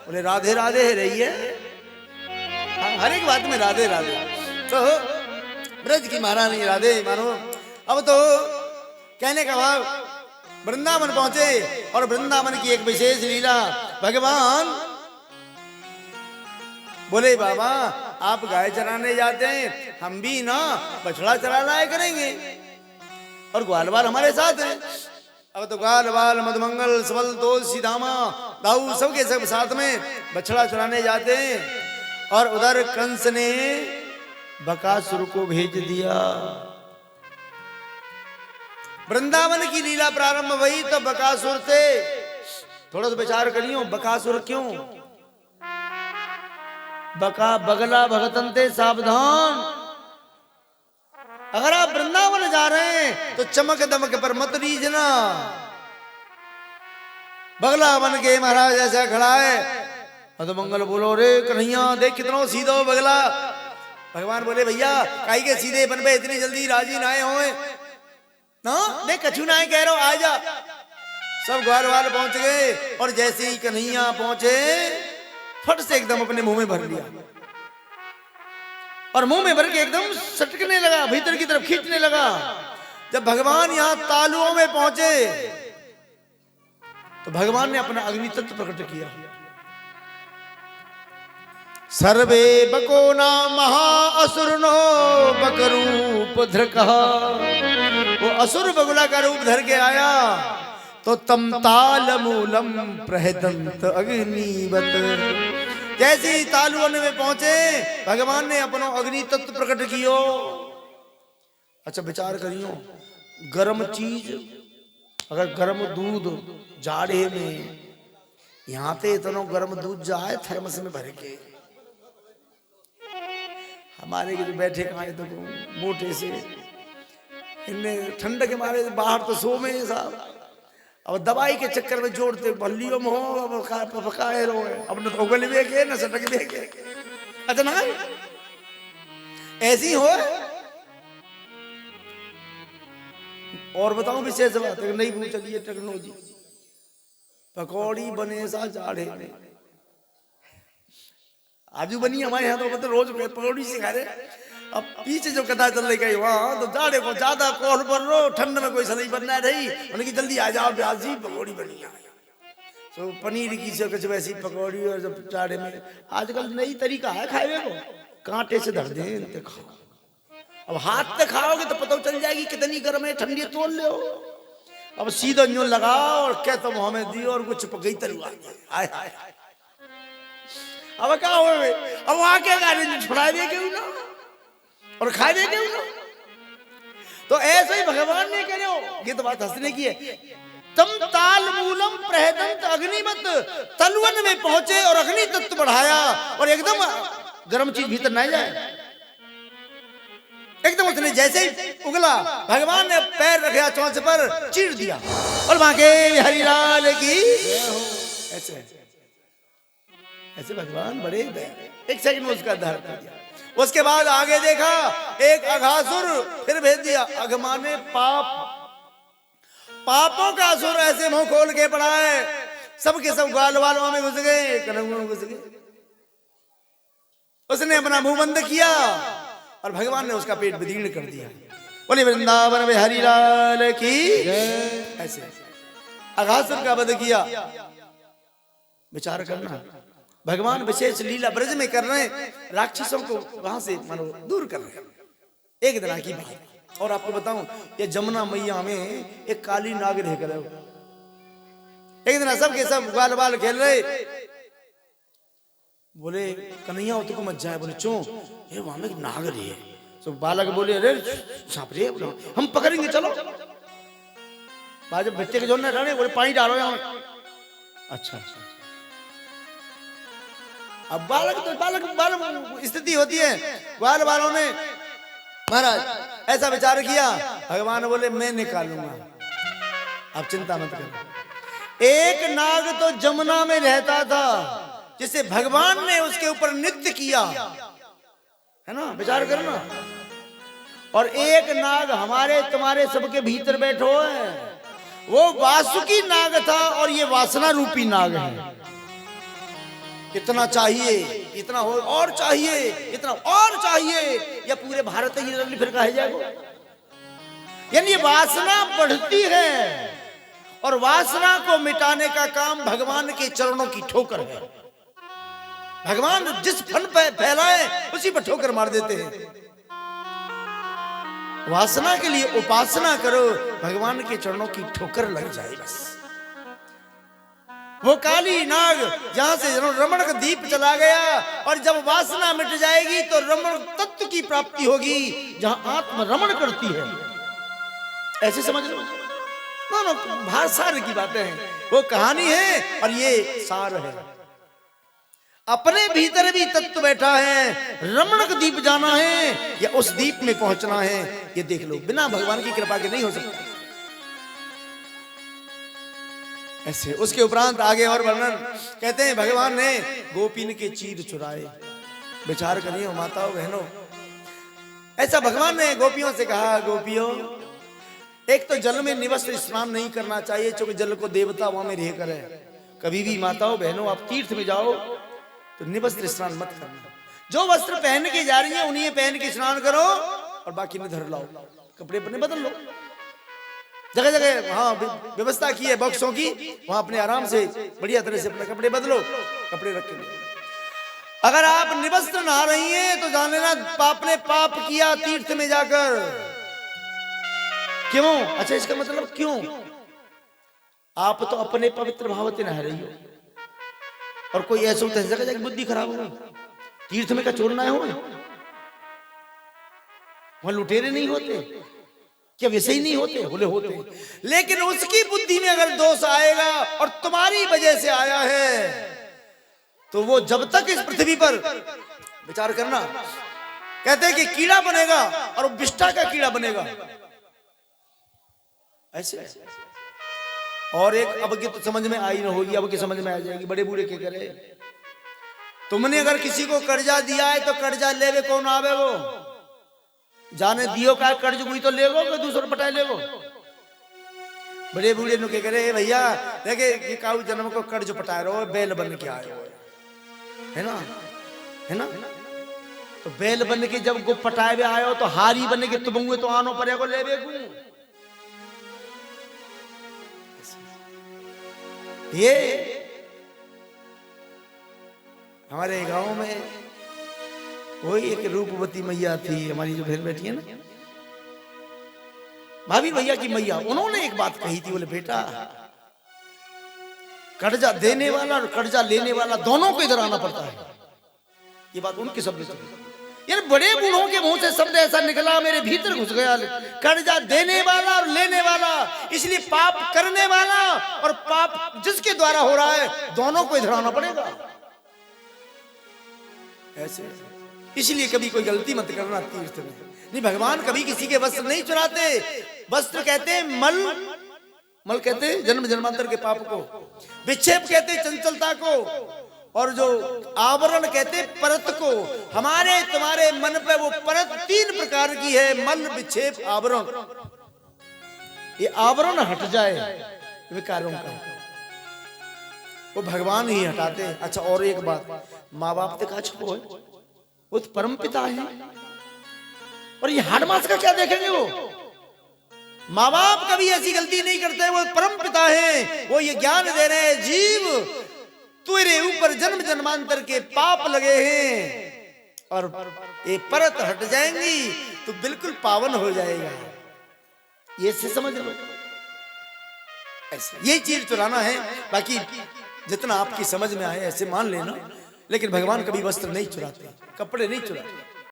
बोले राधे राधे है रही है, हर एक बात में राधे राधे। तो ब्रज की महारानी राधे मानो। अब तो कहने का भाव वृंदावन पहुंचे और वृंदावन की एक विशेष लीला। भगवान बोले बाबा आप गाय चराने जाते हैं, हम भी ना बछड़ा चरा लाया करेंगे और ग्वाल बाल हमारे साथ हैं। अब तो ग्वाल बाल मधुमंगल सबल तुलसी दामा दाऊ सबके सब साथ में बछड़ा चराने जाते हैं। और उधर कंस ने बकासुर को भेज दिया। वृंदावन की लीला प्रारंभ हुई तो बकासुर थे। थोड़ा सा विचार करियो, बकासुर क्यों? बका बगला भगतन थे सावधान। अगर आप वृंदावन जा रहे हैं तो चमक दमक पर मत लीजना। बगला बन के महाराज ऐसा खड़ा है। मधुमंगल बोलो रे कन्हैया देख कितना सीधा हो बगला। भगवान बोले भैया काई के सीधे बन पे इतनी जल्दी राजी ना होए ना, देख कछु ना कह रहा आ जा। सब ग्वाल वाल पहुंच गए और जैसे ही कन्हैया पहुंचे फट से एकदम अपने मुंह में भर लिया और मुंह में भर के एकदम सटकने लगा, भीतर की तरफ खींचने लगा। जब भगवान यहां तालुओं में पहुंचे तो भगवान ने अपना अग्नि तत्व प्रकट किया। सर्वे बको नाम महाअसुर नो बकरूप धृकः। वो असुर बगुला का रूप धर के आया तो तम ताल मूलम प्रहदंत अग्निवत। जैसे ही तालुवन में पहुंचे भगवान ने अपना अग्नि तत्व प्रकट कियो। अच्छा विचार करियो, गर्म चीज अगर गर्म दूध जाड़े में यहां पे इतना गर्म दूध जाए थर्मस में भर के, हमारे के जो बैठे खाए तो मोटे से इनने ठंड के मारे बाहर तो सो में साहब। अब दवाई के चक्कर में जोड़ते बल्लियों में हो पकाए रहो, अपने तो उगल भी के न सटक भी के। अच्छा ना ऐसी हो। और बताऊं विशेष बात नहीं पूछ चलिए टेक्नोलॉजी। पकौड़ी बने सा जाड़े में आजू बनी हमारे यहाँ तो मतलब रोज पकौड़ी से खा रहे। अब पीछे जो कथा चल रही वहां तो जाड़े को ज्यादा कोल बन रो, ठंड में कोई सलाई बनना रही उनकी जल्दी आ जाओ प्याज जी पकौड़ी बनी। तो पनीर की से कुछ वैसी पकौड़ी और जब जाड़े में आजकल नई तरीका है खाए को, कांटे से धर दे खाओ। अब हाथ से खाओगे तो पता चल जाएगी कितनी गर्म है, ठंडी तोड़ ले। अब सीधा न्यू लगाओ और क्या तो मुंह में दियो और कुछ पकई तरुआ आए हाय। अब क्या हो अब आके गाड़ी छुड़ा दे क्यों ना और खा दे क्यों ना। तो ऐसे ही भगवान ने कह रहे हो, ये तो बात हंसने की है। तम ताल मूलम प्रहदंत अग्निमत। तलवन में पहुंचे और अग्नि तत्व बढ़ाया और एकदम गर्म चीज भीतर नहीं जाए। एकदम उसने जैसे ही उगला भगवान ने पैर रखा चौंच पर चीर दिया और वहां के हरिलाल की ऐसे ऐसे भगवान बड़े एक सेकंड में उसका उद्धार कर दिया। उसके बाद आगे देखा एक अघासुर फिर भेज दिया। अघमाने पाप, पापों का असुर ऐसे मुंह खोल के पड़ा है। सबके सब ग्वाल वालों में घुस गए, कलंगों में घुस गए। उसने अपना मुंह बंद किया और भगवान ने उसका पेट विदीर्ण कर दिया। बोले वृंदावन में हरिलाल की ऐसे अघासुर का वध किया। विचार करना भगवान विशेष लीला ब्रज में कर रहे हैं, राक्षसों को वहां से मानो दूर कर रहे हैं। एक दिन की बात और आपको बताऊं, ये जमुना मैया में एक काली नाग रह कर एक दिन सब के सब ग्वाल बाल खेल रहे। बोले कन्हैया तुमको मत जाए। बोले क्यों? ये वहां में नाग रही है। तो बालक बोले अरे सांप रे हम पकड़ेंगे चलो। जब बच्चे के जो ना बोले पानी डालो यहाँ। अच्छा अब बालक तो बालक स्थिति होती है। ग्वाल वालों ने महाराज ऐसा विचार किया। भगवान बोले मैं निकालूंगा, आप चिंता मत करो। एक नाग तो जमुना में रहता था जिसे भगवान ने उसके ऊपर नृत्य किया है ना, विचार करना। और एक नाग हमारे तुम्हारे सबके भीतर बैठो है, वो वासुकी नाग था और ये वासना रूपी नाग है। इतना चाहिए, इतना हो और चाहिए, इतना और चाहिए, या पूरे भारत ही रली फिर कहा जाएगा। यानी ये वासना बढ़ती है और वासना को मिटाने का काम भगवान के चरणों की ठोकर है। भगवान जिस फन पे फैलाए उसी पर ठोकर मार देते हैं। वासना के लिए उपासना करो, भगवान के चरणों की ठोकर लग जाए बस। वो काली नाग जहां से रमण का दीप चला गया, और जब वासना मिट जाएगी तो रमण तत्व की प्राप्ति होगी जहां आत्म रमण करती है। ऐसे समझ लो ना, भार सार की बातें हैं, वो कहानी है और ये सार है। अपने भीतर भी तत्व बैठा है, रमण का दीप जाना है या उस दीप में पहुंचना है, ये देख लो। बिना भगवान की कृपा के नहीं हो सकता। ऐसे उसके उपरांत आगे और वर्णन कहते हैं, भगवान ने गोपीन के चीर चुराए। विचार करिए माताओं बहनों, ऐसा भगवान ने गोपियों से कहा, गोपियों एक तो जल में निवस्त्र स्नान नहीं करना चाहिए, क्योंकि जल को देवता वहां में रह कर है। कभी भी माताओं बहनों आप तीर्थ में जाओ तो निवस्त्र स्नान मत करना। जो वस्त्र पहन के जा रही है उन्हीं पहन के स्नान करो और बाकी में धर लाओ, कपड़े अपने बदल लो। जगह जगह हाँ व्यवस्था की है बॉक्सों की, वहां अपने आराम से बढ़िया तरह से अपने कपड़े बदलो, कपड़े रख के। अगर आप निवस्त्र नहा रही हैं तो जान लेना आपने पाप किया तीर्थ में जाकर। क्यों? अच्छा इसका मतलब क्यों? आप तो अपने पवित्र भाव से नहा रही हो, और कोई ऐसा होता है जगह जगह बुद्धि खराब हो, तीर्थ में का चोरना है हो, वहां लुटेरे नहीं होते क्या? वैसे ही नहीं होते? बोले होते। लेकिन उसकी बुद्धि में अगर दोष आएगा और तुम्हारी वजह से आया है, तो वो जब तक इस पृथ्वी पर विचार करना, कहते हैं कि कीड़ा बनेगा और विष्ठा का कीड़ा बनेगा। ऐसे और एक अब की तो समझ में आई ना होगी, अब की समझ में आ जाएगी। बड़े बूढ़े क्या करे, तुमने अगर किसी को कर्जा दिया है तो कर्जा लेवे कौन आवे? वो जाने दियो का कर्ज हुई तो लेगो कि दूसरा पटाए लेगो। बड़े बूढ़े नु के करे, भैया देखे काऊ जन्म को कर्ज पटाए रहो, बैल बन के आए हो, है ना, है ना। तो बैल बन के जब गो पटाए आयो तो हारी बन के तुम तो आनो पड़े को लेवे गु। ये हमारे गांव में वही एक रूपवती मैया थी, हमारी जो बहन बैठी है ना, भाभी भैया की मैया, उन्होंने एक बात कही थी, बोले बेटा कर्जा देने वाला और कर्जा लेने वाला दोनों को इधर आना पड़ता है। ये बात उनके शब्द से, यार बड़े बूढ़ों के मुंह से शब्द ऐसा निकला, मेरे भीतर घुस गया। कर्जा देने वाला और लेने वाला, इसलिए पाप करने वाला और पाप जिसके द्वारा हो रहा है, दोनों को इधर आना पड़ेगा। ऐसे इसलिए कभी कोई गलती मत करना तीर्थ में। नहीं, भगवान कभी किसी के वस्त्र नहीं चुराते। वस्त्र कहते हैं मल, मल कहते हैं जन्म जन्मांतर के पाप को, विक्षेप कहते हैं चंचलता को, और जो आवरण कहते परत को। हमारे तुम्हारे मन पे वो परत 3 प्रकार की है, मल विक्षेप आवरण। ये आवरण हट जाए विकारों का, वो भगवान ही हटाते हैं। अच्छा और एक बात, माँ बाप तक का छुपो है, वो तो परम पिता है, और ये हाड़ मास का क्या देखेंगे? वो माँ बाप कभी ऐसी गलती नहीं करते, वो परम पिता है। वो ये ज्ञान दे रहे हैं, जीव तेरे ऊपर जन्म जन्मांतर के पाप लगे हैं और ये परत हट जाएंगी तो बिल्कुल पावन हो जाएगा। ये से समझ लो, ऐसे ये चीज चुराना है। बाकी जितना आपकी समझ में आए ऐसे मान लेना, लेकिन भगवान कभी वस्त्र नहीं चुराते, कपड़े नहीं चुराते।